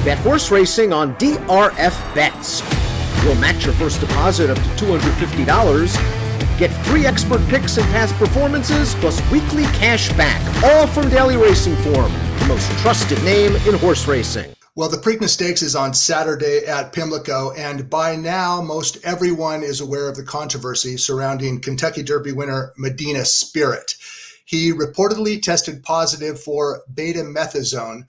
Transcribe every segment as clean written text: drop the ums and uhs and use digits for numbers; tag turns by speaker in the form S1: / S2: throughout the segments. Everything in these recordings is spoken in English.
S1: Bet horse racing on DRF Bets. We'll match your first deposit up to $250. Get free expert picks and past performances, plus weekly cash back, all from Daily Racing Form, the most trusted name in horse racing.
S2: Well, the Preakness Stakes is on Saturday at Pimlico, and by now, most everyone is aware of the controversy surrounding Kentucky Derby winner Medina Spirit. He reportedly tested positive for betamethasone,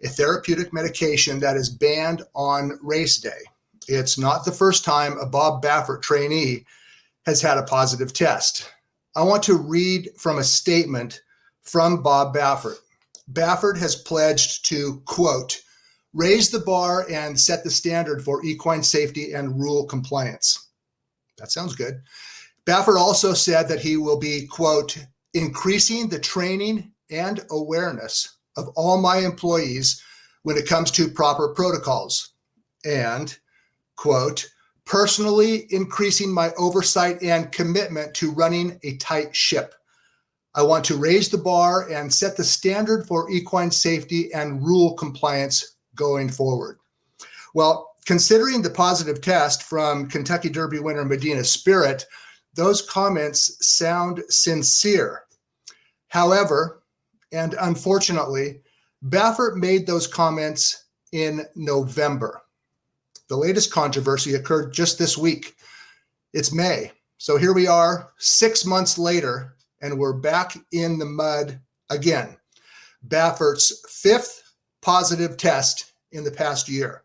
S2: a therapeutic medication that is banned on race day. It's not the first time a Bob Baffert trainee has had a positive test. I want to read from a statement from Bob Baffert. Baffert has pledged to, quote, raise the bar and set the standard for equine safety and rule compliance. That sounds good. Baffert also said that he will be, quote, increasing the training and awareness of all my employees when it comes to proper protocols, and, quote, personally increasing my oversight and commitment to running a tight ship. I want to raise the bar and set the standard for equine safety and rule compliance going forward. Well, considering the positive test from Kentucky Derby winner Medina Spirit, those comments sound sincere. However, and unfortunately, Baffert made those comments in November. The latest controversy occurred just this week. It's May. So here we are 6 months later, and we're back in the mud again. Baffert's fifth positive test in the past year.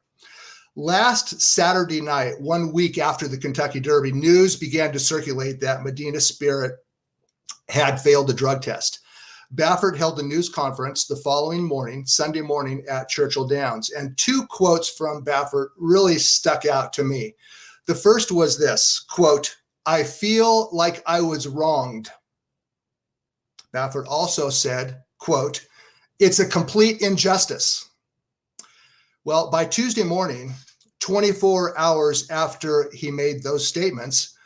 S2: Last Saturday night, 1 week after the Kentucky Derby, news began to circulate that Medina Spirit had failed the drug test. Baffert held a news conference the following morning, Sunday morning, at Churchill Downs, and two quotes from Baffert really stuck out to me. The first was this, quote, I feel like I was wronged. Baffert also said, quote, it's a complete injustice. Well, by Tuesday morning, 24 hours after he made those statements,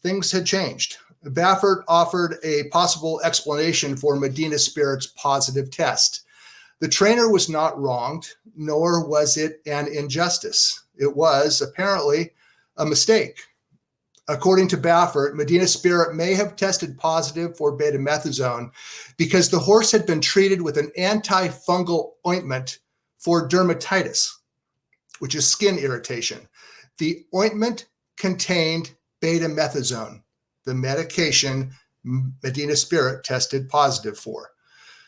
S2: things had changed. Baffert offered a possible explanation for Medina Spirit's positive test. The trainer was not wronged, nor was it an injustice. It was apparently a mistake. According to Baffert, Medina Spirit may have tested positive for betamethasone because the horse had been treated with an antifungal ointment for dermatitis, which is skin irritation. The ointment contained betamethasone, the medication Medina Spirit tested positive for.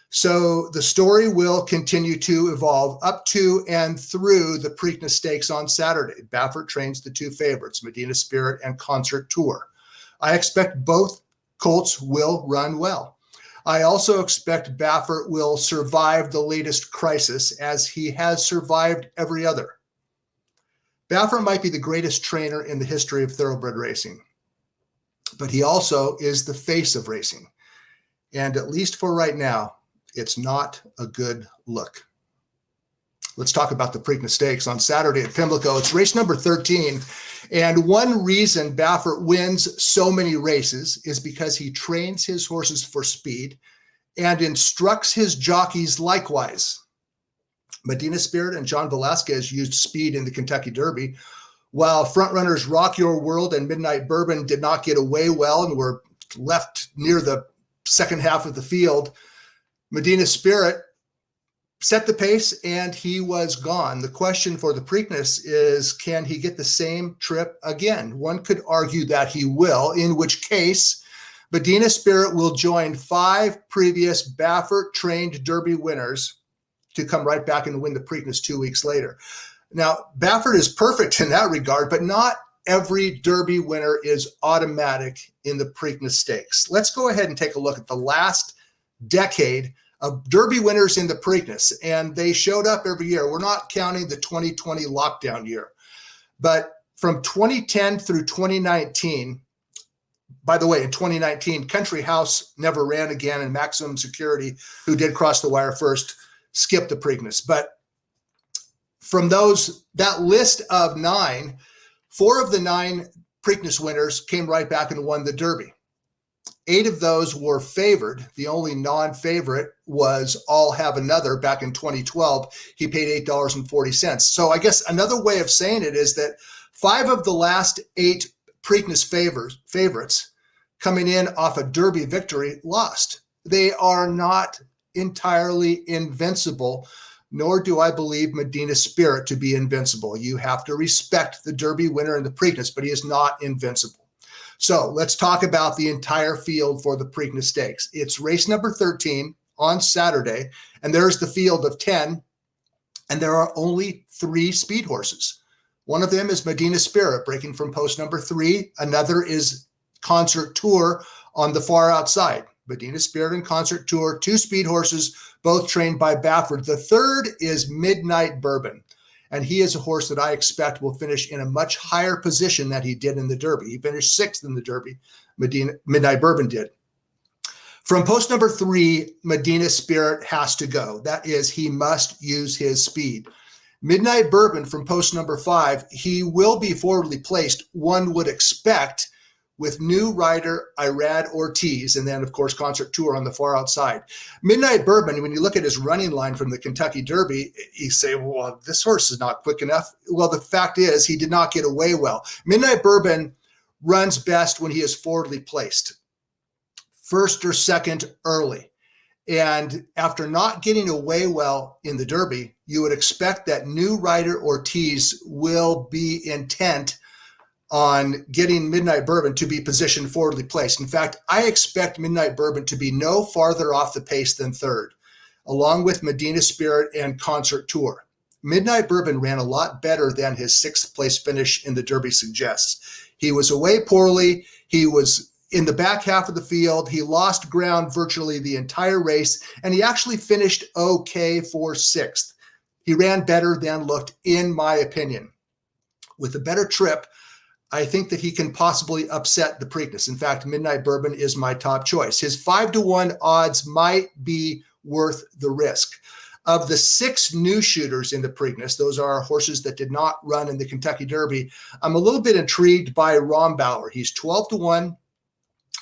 S2: So the story will continue to evolve up to and through the Preakness Stakes on Saturday. Baffert trains the two favorites, Medina Spirit and Concert Tour. I expect both colts will run well. I also expect Baffert will survive the latest crisis as he has survived every other. Baffert might be the greatest trainer in the history of thoroughbred racing, but he also is the face of racing. And at least for right now, it's not a good look. Let's talk about the Preakness Stakes on Saturday at Pimlico. It's race number 13. And one reason Baffert wins so many races is because he trains his horses for speed and instructs his jockeys likewise. Medina Spirit and John Velasquez used speed in the Kentucky Derby, while frontrunners Rock Your World and Midnight Bourbon did not get away well and were left near the second half of the field. Medina Spirit set the pace and he was gone. The question for the Preakness is, can he get the same trip again? One could argue that he will, in which case Medina Spirit will join 5 previous Baffert-trained Derby winners to come right back and win the Preakness 2 weeks later. Now, Baffert is perfect in that regard, but not every Derby winner is automatic in the Preakness Stakes. Let's go ahead and take a look at the last decade of Derby winners in the Preakness, and they showed up every year. We're not counting the 2020 lockdown year, but from 2010 through 2019, by the way, in 2019, Country House never ran again, and Maximum Security, who did cross the wire first, skipped the Preakness. But from that list of 9, 4 of the 9 Preakness winners came right back and won the Derby. 8 of those were favored. The only non-favorite was All Have Another back in 2012. He paid $8.40. So I guess another way of saying it is that 5 of the last 8 Preakness favorites coming in off a Derby victory lost. They are not entirely invincible, nor do I believe Medina Spirit to be invincible. You have to respect the Derby winner in the Preakness, but he is not invincible. So let's talk about the entire field for the Preakness Stakes. It's race number 13 on Saturday, and there's the field of 10, and there are only 3 speed horses. One of them is Medina Spirit, breaking from post number 3. Another is Concert Tour on the far outside. Medina Spirit and Concert Tour, 2 speed horses, both trained by Baffert. The third is Midnight Bourbon, and he is a horse that I expect will finish in a much higher position than he did in the Derby. He finished 6th in the Derby. Midnight Bourbon did. From post number 3, Medina Spirit has to go. That is, he must use his speed. Midnight Bourbon from post number 5, he will be forwardly placed, one would expect, with new rider Irad Ortiz, and then, of course, Concert Tour on the far outside. Midnight Bourbon, when you look at his running line from the Kentucky Derby, you say, well, this horse is not quick enough. Well, the fact is he did not get away well. Midnight Bourbon runs best when he is forwardly placed, first or second early. And after not getting away well in the Derby, you would expect that new rider Ortiz will be intent on getting Midnight Bourbon to be positioned forwardly placed. In fact, I expect Midnight Bourbon to be no farther off the pace than 3rd, along with Medina Spirit and Concert Tour. Midnight Bourbon ran a lot better than his 6th place finish in the Derby suggests. He was away poorly. He was in the back half of the field. He lost ground virtually the entire race, and he actually finished okay for 6th. He ran better than looked, in my opinion. With a better trip, I think that he can possibly upset the Preakness. In fact, Midnight Bourbon is my top choice. His 5-to-1 odds might be worth the risk. Of the 6 new shooters in the Preakness, those are horses that did not run in the Kentucky Derby, I'm a little bit intrigued by Rombauer. He's 12-to-1.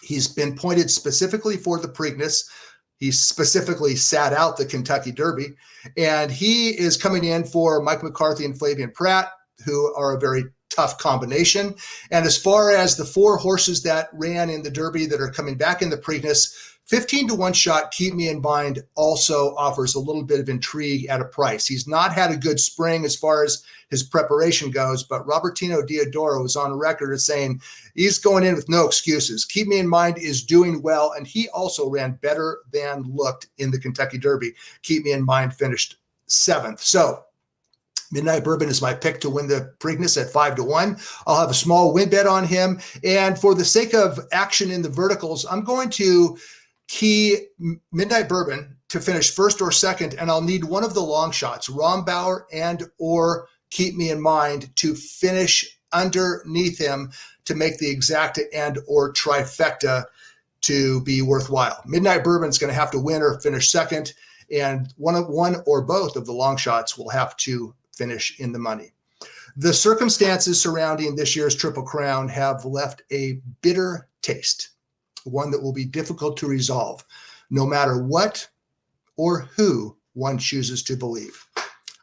S2: He's been pointed specifically for the Preakness. He specifically sat out the Kentucky Derby, and he is coming in for Mike McCarthy and Flavian Pratt, who are a very tough combination. And as far as the 4 horses that ran in the Derby that are coming back in the Preakness, 15-to-1 shot, Keep Me in Mind, also offers a little bit of intrigue at a price. He's not had a good spring as far as his preparation goes, but Robertino Diodoro is on record as saying he's going in with no excuses. Keep Me in Mind is doing well, and he also ran better than looked in the Kentucky Derby. Keep Me in Mind finished 7th. So Midnight Bourbon is my pick to win the Preakness at 5-to-1. I'll have a small win bet on him. And for the sake of action in the verticals, I'm going to key Midnight Bourbon to finish 1st or 2nd, and I'll need one of the long shots, Rombauer and or Keep Me in Mind, to finish underneath him to make the exacta and or trifecta to be worthwhile. Midnight Bourbon's going to have to win or finish 2nd, and one or both of the long shots will have to finish in the money. The circumstances surrounding this year's Triple Crown have left a bitter taste, one that will be difficult to resolve, no matter what or who one chooses to believe.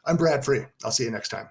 S2: I'm Brad Free. I'll see you next time.